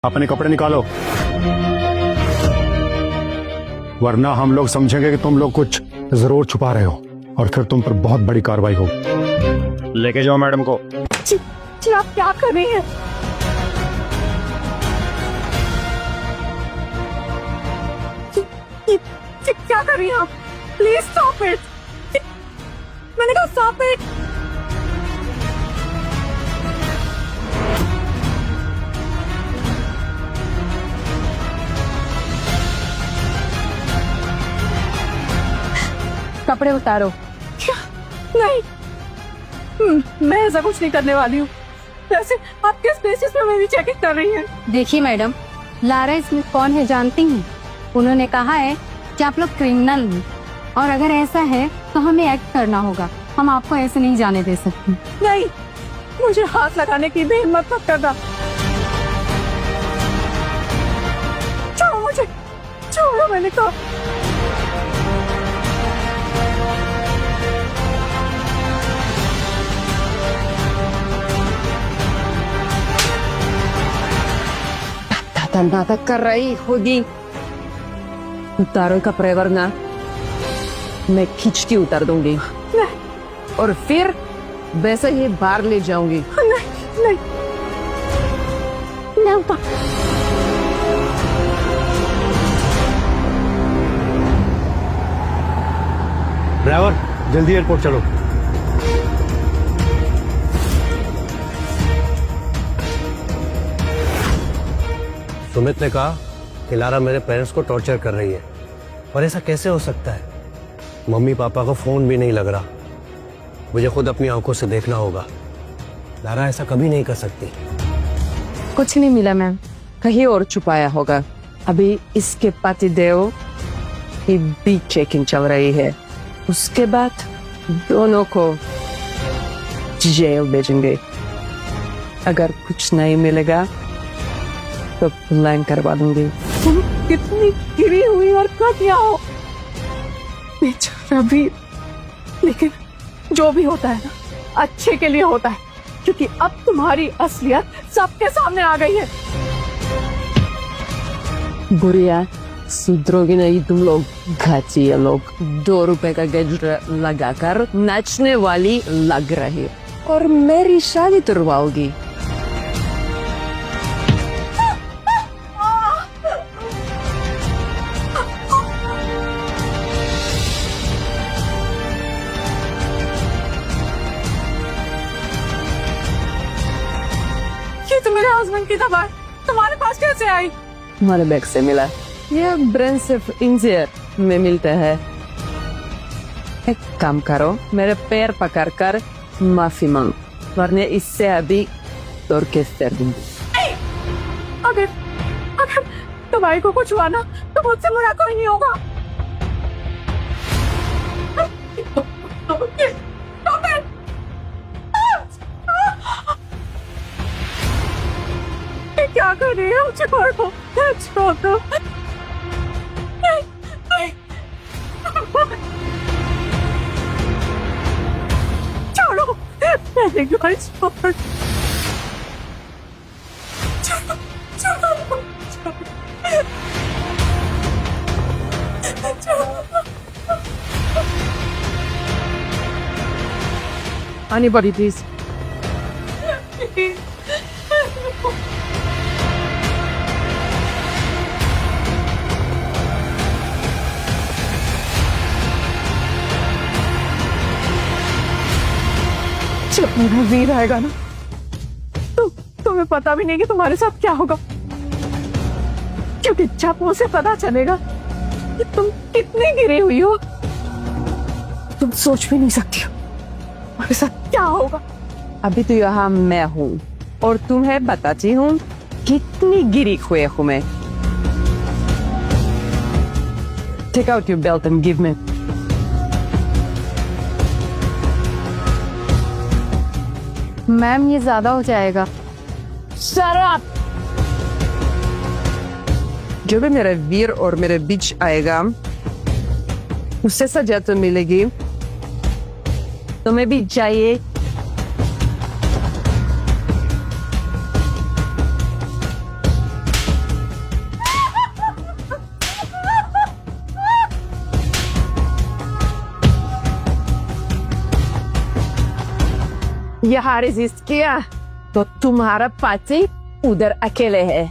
अपने कपड़े निकालो, वरना हम लोग समझेंगे कि तुम लोग कुछ जरूर छुपा रहे हो और फिर तुम पर बहुत बड़ी कार्रवाई होगी। लेके जाओ मैडम को। जी आप क्या कर रही हैं? जी, क्या कर रही हैं आप? Please stop it. मैंने कहा स्टॉप इट। कपड़े उतारो। क्या? नहीं, मैं ऐसा कुछ नहीं करने वाली हूँ। वैसे आप किस बेसिस पे मेरी चेकिंग कर रही हैं? देखिए मैडम, लारा स्मिथ कौन है जानती हैं? उन्होंने कहा है कि आप लोग क्रिमिनल हैं और अगर ऐसा है तो हमें एक्ट करना होगा। हम आपको ऐसे नहीं जाने दे सकते। नहीं, मुझे हाथ लगाने की भी हिम्मत मत करना। छोड़ो मुझे, छोड़ो मैंने कहा। नाटक कर रही होगी। उतारो कपड़े वरना मैं खींच के उतार दूंगी और फिर वैसे ही बाहर ले जाऊंगी। नहीं नहीं, मैं उतार। ड्राइवर जल्दी एयरपोर्ट चलो। सुमित ने कहा कि लारा मेरे पेरेंट्स को टॉर्चर कर रही है, पर ऐसा कैसे हो सकता है? मम्मी पापा को फोन भी नहीं लग रहा। मुझे खुद अपनी आंखों से देखना होगा। लारा ऐसा कभी नहीं कर सकती। कुछ नहीं मिला मैम, कहीं और छुपाया होगा। अभी इसके पतिदेव की भी चेकिंग चल रही है, उसके बाद दोनों को जेल भेजेंगे। अगर कुछ नहीं मिलेगा तो प्लान करवा दूंगी। तुम कितनी गिरी हुई और कटिया हो बेचारा वीर। लेकिन जो भी होता है ना, अच्छे के लिए होता है, क्योंकि अब तुम्हारी असलियत सबके सामने आ गई है। बुढ़िया सुधरोगी नहीं तुम लोग, घाचिया लोग। 2 रुपए का गजरा लगाकर नाचने वाली लग रही और मेरी शादी तुड़वाओगी। ये तो मेरे हस्बैंड की दवा तुम्हारे पास कैसे आई? तुम्हारे बैग से मिला। ये ब्रेन सिर्फ इंजीनियर में मिलता है। एक काम करो, मेरे पैर पकड़कर माफी मांग, वरना इससे अभी तोड़ के फेर दूंगी। अगर अगर दवाई को कुछ हुआ ना तो मुझसे बुरा कोई नहीं होगा। Stop it! ये क्या कर रही है? मुझे छोड़ दो, छोड़ दो। नहीं, नहीं। छोड़ो, मैंने कहा छोड़। छोड़ो, छोड़ो, Anybody please? जब मेरा वीर आएगा ना तो तुम्हें पता भी नहीं कि तुम्हारे साथ क्या होगा, क्योंकि जब उसे पता चलेगा कि तुम कितनी गिरी हुई हो, तुम सोच भी नहीं सकती हो तुम्हारे साथ क्या होगा। अभी तो यहाँ मैं हूँ और तुम्हें बताती हूँ कितनी गिरी हुई हूँ मैं। Take out your belt and give me. Ma'am ये ज्यादा हो जाएगा। शराब। जो भी मेरा वीर और मेरे बीच आएगा उससे सजा तो मिलेगी, तुम्हें भी चाहिए। यहाँ रेजिस्ट किया तो तुम्हारा पति उधर अकेले है।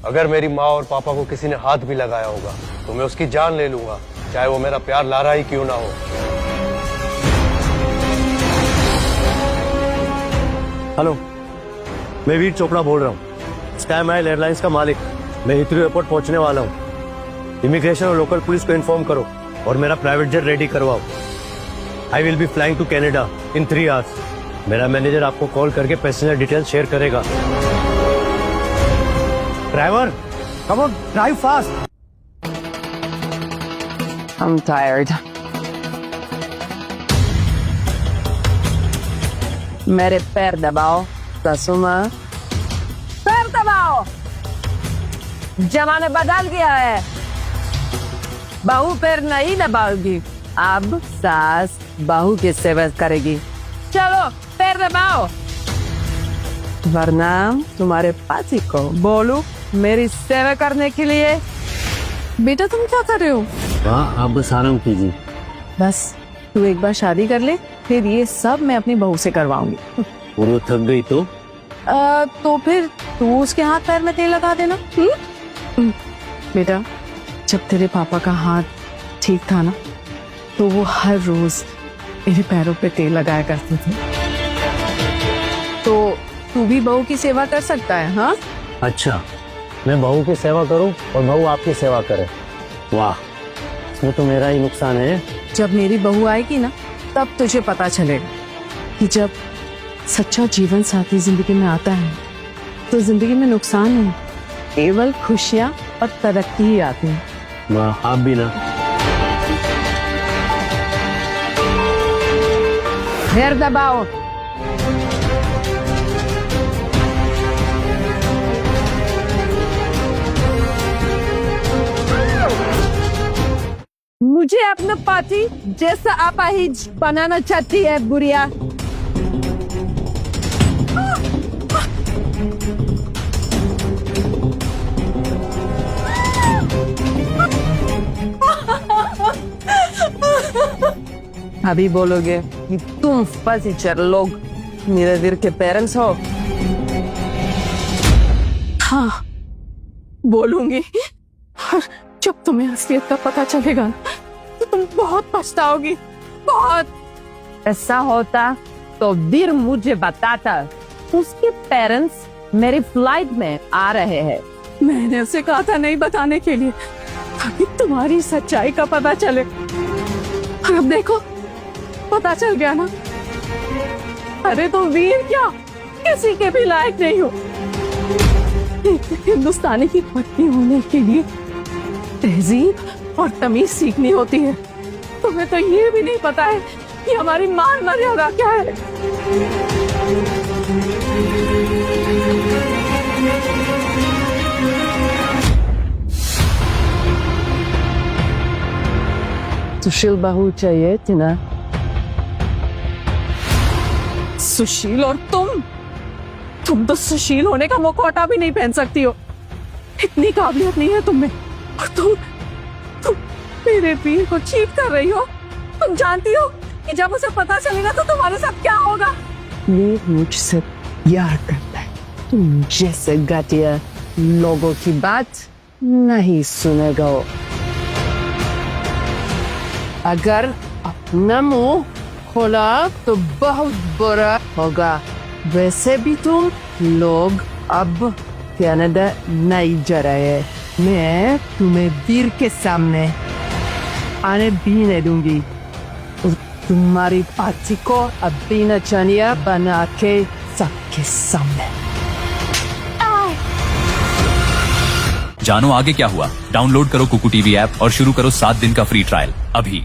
अगर मेरी माँ और पापा को किसी ने हाथ भी लगाया होगा तो मैं उसकी जान ले लूंगा, चाहे वो मेरा प्यार लारा ही क्यों ना हो। हेलो, मैं वीर चोपड़ा बोल रहा हूँ, स्काई माइल एयरलाइंस का मालिक। मैं हिथ्रो एयरपोर्ट पहुंचने वाला हूँ। इमिग्रेशन और लोकल पुलिस को इन्फॉर्म करो और मेरा प्राइवेट जेट रेडी करवाओ। I will be flying to Canada in 3 hours. मेरा मैनेजर आपको कॉल करके पैसेंजर डिटेल शेयर करेगा। Driver, come on, drive fast. I'm tired. मेरे पैर दबाओ, सासुमा। पैर दबाओ। जमाना बदल गया है। बहू पैर नहीं दबाओगी, अब सास बहू की सेवा करेगी। चलो पैर दबाओ, वरना तुम्हारे पति को बोलूं मेरी सेवा करने के लिए। बेटा तुम क्या कर रहे हो? हाँ, आप बस आराम कीजिए। बस तू एक बार शादी कर ले, फिर ये सब मैं अपनी बहू से करवाऊंगी। और वो थक गई तो फिर तू उसके हाथ पैर में तेल लगा देना। बेटा जब तेरे पापा का हाथ ठीक था ना, तो वो हर रोज मेरे पैरों पे तेल लगाया करते थे। तो तू भी बहू की सेवा कर सकता है। हाँ, अच्छा, मैं बहू की सेवा करूं और बहू आपकी सेवा करे? वाह, इसमें तो मेरा ही नुकसान है। जब मेरी बहू आएगी ना, तब तुझे पता चलेगा कि जब सच्चा जीवन साथी जिंदगी में आता है तो जिंदगी में नुकसान नहीं, केवल खुशियां और तरक्की ही आती है। वाह, आप भी ना। पैर दबाओ। मुझे अपना पति जैसा अपाहिज बनाना चाहती है बुढ़िया। अभी बोलोगे कि तुम फर्नीचर लोग मेरे वीर के पेरेंट्स हो? हाँ बोलूंगी, और जब तुम्हें असलियत का पता चलेगा ना, तो तुम बहुत पछताओगी, बहुत। ऐसा होता तो वीर मुझे बताता। उसके पेरेंट्स मेरी फ्लाइट में आ रहे हैं। मैंने उसे कहा था नहीं बताने के लिए, ताकि तुम्हारी सच्चाई का पता चले। और अब देखो पता चल गया ना। अरे तो वीर क्या, किसी के भी लायक नहीं हो। हिंदुस्तानी की पत्नी होने के लिए तहजीब और तमीज सीखनी होती है। तुम्हें तो ये भी नहीं पता है कि हमारी मान मर्यादा क्या है। सुशील बहू चाहिए थी ना? सुशील और तुम तो सुशील होने का मुखौटा भी नहीं पहन सकती हो। इतनी काबिलियत नहीं है तुम में, और तुम मेरे वीर को चीट कर रही हो। तुम जानती हो कि जब उसे पता चलेगा तो तुम्हारे साथ क्या होगा। वीर मुझसे प्यार करता है। तुम जैसे घटिया लोगों की बात नहीं सुनेगा। अगर अपना मुंह खोला तो बहुत बुरा होगा। वैसे भी तुम लोग अब कनाडा नहीं जा रहे। मैं तुम्हें वीर के सामने आने भी नहीं दूंगी। और तुम्हारी पार्टी को अभी नचनिया बना के सबके सामने। जानो आगे क्या हुआ? डाउनलोड करो कुकू टीवी ऐप और शुरू करो 7 दिन का फ्री ट्रायल अभी।